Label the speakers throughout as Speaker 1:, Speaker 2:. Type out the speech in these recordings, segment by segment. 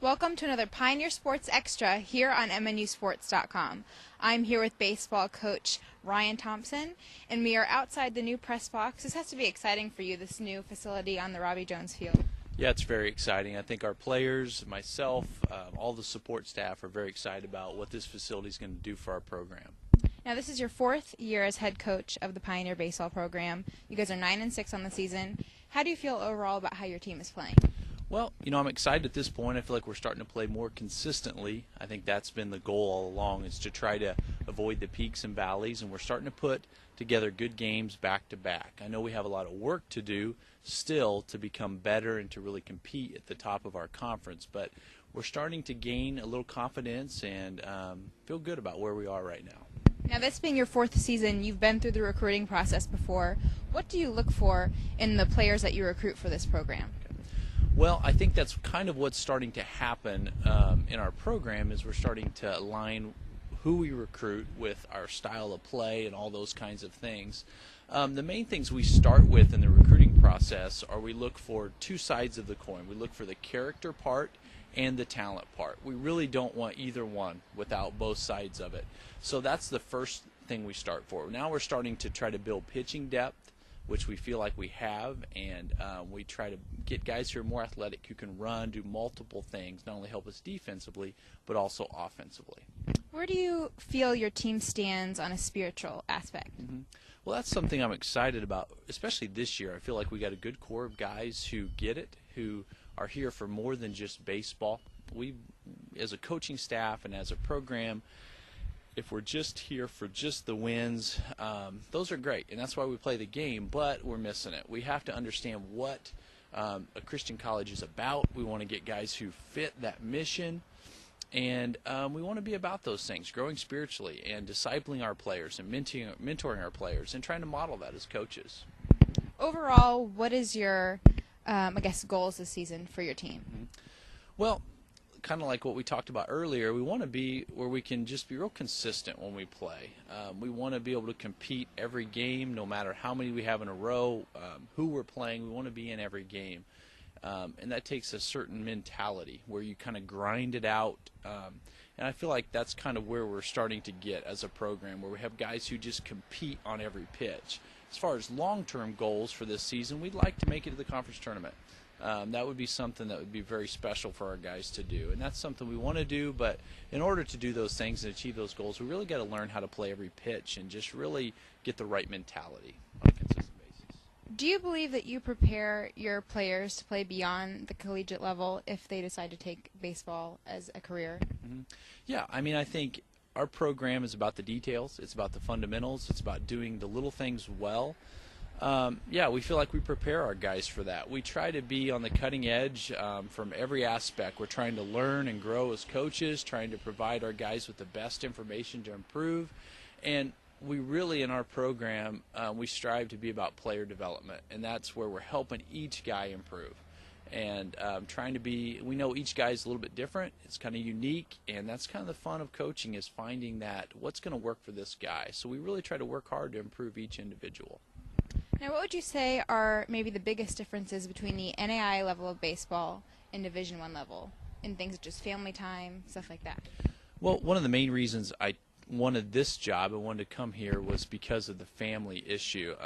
Speaker 1: Welcome to another Pioneer Sports Extra here on MNUsports.com. I'm here with baseball coach Ryan Thompson, and we are outside the new press box. This has to be exciting for you, this new facility on the Robbie Jones Field.
Speaker 2: Yeah, it's very exciting. I think our players, myself, all the support staff are very excited about what this facility is going to do for our program.
Speaker 1: Now, this is your fourth year as head coach of the Pioneer Baseball program. You guys are 9-6 on the season. How do you feel overall about how your team is playing?
Speaker 2: Well, I'm excited at this point. I feel like we're starting to play more consistently. I think that's been the goal all along, is to try to avoid the peaks and valleys, and we're starting to put together good games back to back. I know we have a lot of work to do still to become better and to really compete at the top of our conference, but we're starting to gain a little confidence and feel good about where we are right now.
Speaker 1: Now, this being your fourth season, you've been through the recruiting process before. What do you look for in the players that you recruit for this program?
Speaker 2: Well, I think that's kind of what's starting to happen in our program, is we're starting to align who we recruit with our style of play and all those kinds of things. The main things we start with in the recruiting process are we look for two sides of the coin. We look for the character part and the talent part. We really don't want either one without both sides of it. So that's the first thing we start for. Now we're starting to try to build pitching depth, which we feel like we have, and we try to get guys who are more athletic, who can run, do multiple things, not only help us defensively, but also offensively.
Speaker 1: Where do you feel your team stands on a spiritual aspect?
Speaker 2: Well, that's something I'm excited about, especially this year. I feel like we got a good core of guys who get it, who are here for more than just baseball. We, as a coaching staff and as a program, if we're just here for just the wins, those are great, and that's why we play the game, but we're missing it. We have to understand what a Christian college is about. We want to get guys who fit that mission, and we want to be about those things, growing spiritually and discipling our players and mentoring our players and trying to model that as coaches.
Speaker 1: Overall, what is your, goals this season for your team?
Speaker 2: Well, kind of like what we talked about earlier, we want to be where we can just be real consistent when we play. We want to be able to compete every game, no matter how many we have in a row, who we're playing. We want to be in every game. And that takes a certain mentality where you kind of grind it out. And I feel like that's kind of where we're starting to get as a program, where we have guys who just compete on every pitch. As far as long-term goals for this season, we'd like to make it to the conference tournament. That would be something that would be very special for our guys to do, and that's something we want to do. But in order to do those things and achieve those goals, we really got to learn how to play every pitch and just really get the right mentality on a consistent basis.
Speaker 1: Do you believe that you prepare your players to play beyond the collegiate level if they decide to take baseball as a career?
Speaker 2: Yeah, I think our program is about the details. It's about the fundamentals. It's about doing the little things well. We feel like we prepare our guys for that. We try to be on the cutting edge from every aspect. We're trying to learn and grow as coaches, trying to provide our guys with the best information to improve. And we really, in our program, we strive to be about player development, and that's where we're helping each guy improve. And we know each guy is a little bit different. It's kind of unique, and that's kind of the fun of coaching, is finding that what's going to work for this guy. So we really try to work hard to improve each individual.
Speaker 1: Now, what would you say are maybe the biggest differences between the NAIA level of baseball and Division I level in things such as family time, stuff like that?
Speaker 2: Well, one of the main reasons I wanted this job and wanted to come here was because of the family issue.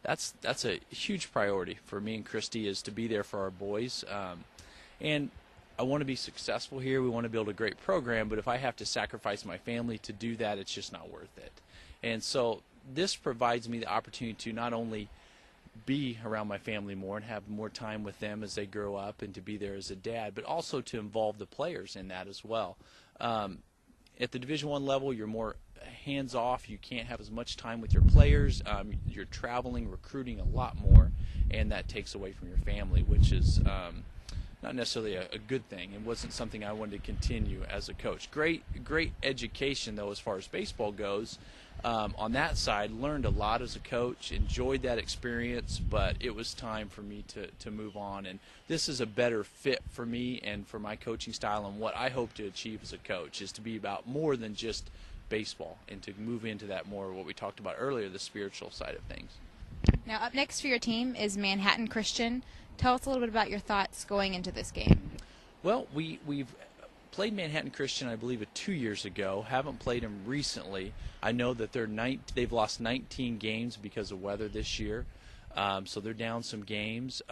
Speaker 2: That's a huge priority for me and Christy, is to be there for our boys. And I want to be successful here. We want to build a great program, but if I have to sacrifice my family to do that, it's just not worth it. And so this provides me the opportunity to not only be around my family more and have more time with them as they grow up and to be there as a dad, but also to involve the players in that as well. At the Division I level, you're more hands-off. You can't have as much time with your players. You're traveling, recruiting a lot more, and that takes away from your family, which is not necessarily a good thing. It wasn't something I wanted to continue as a coach. Great education, though, as far as baseball goes. On that side, learned a lot as a coach, enjoyed that experience, but it was time for me to move on. And this is a better fit for me and for my coaching style, and what I hope to achieve as a coach is to be about more than just baseball and to move into that more, what we talked about earlier, the spiritual side of things.
Speaker 1: Now, up next for your team is Manhattan Christian. Tell us a little bit about your thoughts going into this game.
Speaker 2: Well, we've played Manhattan Christian, I believe, 2 years ago. Haven't played them recently. I know that they've lost 19 games because of weather this year, so they're down some games.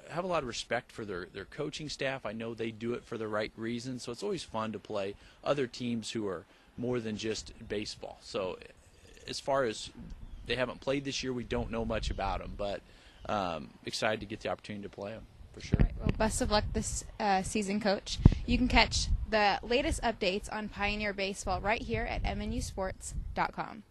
Speaker 2: Have a lot of respect for their coaching staff. I know they do it for the right reasons, so it's always fun to play other teams who are more than just baseball. So as far as they haven't played this year, we don't know much about them, but excited to get the opportunity to play them for sure.
Speaker 1: All right, well, best of luck this season, Coach. You can catch the latest updates on Pioneer Baseball right here at mnusports.com.